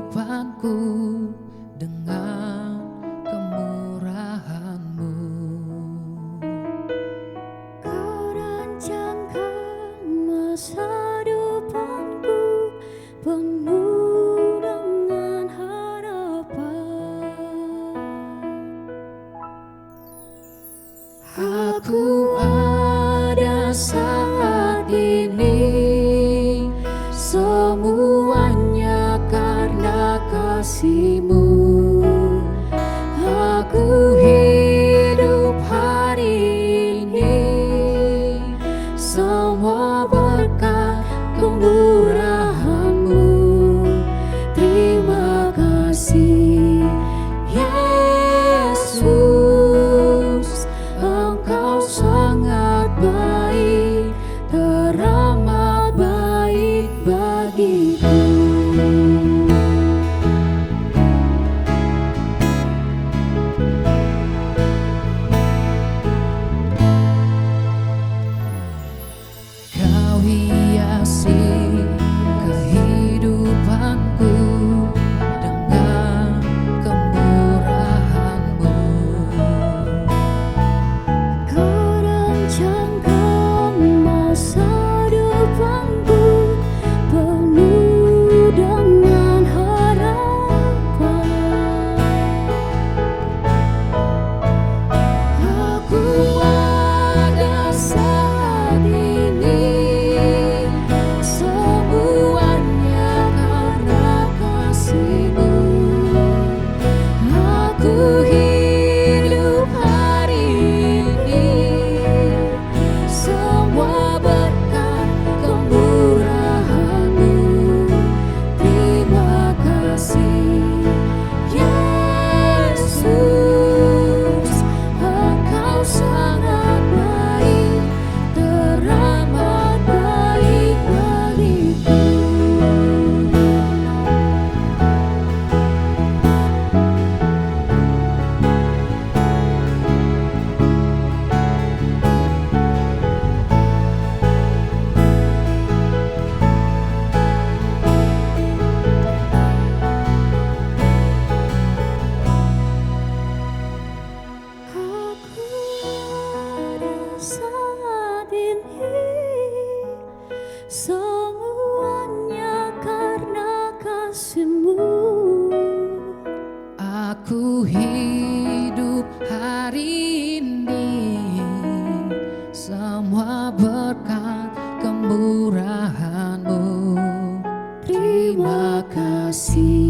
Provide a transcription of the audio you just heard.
kehidupanku dengan kemurahan-Mu. Kau rancangkan masa depanku penuh dengan harapan. Aku ada saat ini, semuanya karena kasih-Mu. Aku hidup hari ini, semua berkat kemurahan-Mu. Terima kasih Yesus, Engkau sangat baik, teramat baik bagiku. Kau hiasi kehidupanku dengan kemurahan-Mu. Kau rancangkan masa depanku penuh dengan harapan. Aku ada saat ini, semuanya karena kasih-Mu. Aku hidup hari ini, semua berkat kemurahan-Mu. Terima kasih Yesus, Engkau sangat baik, teramat baik bagiku. Aku ada saat ini, semuanya karena kasih-Mu. Aku hidup hari ini, semua berkat kemurahan-Mu. Terima kasih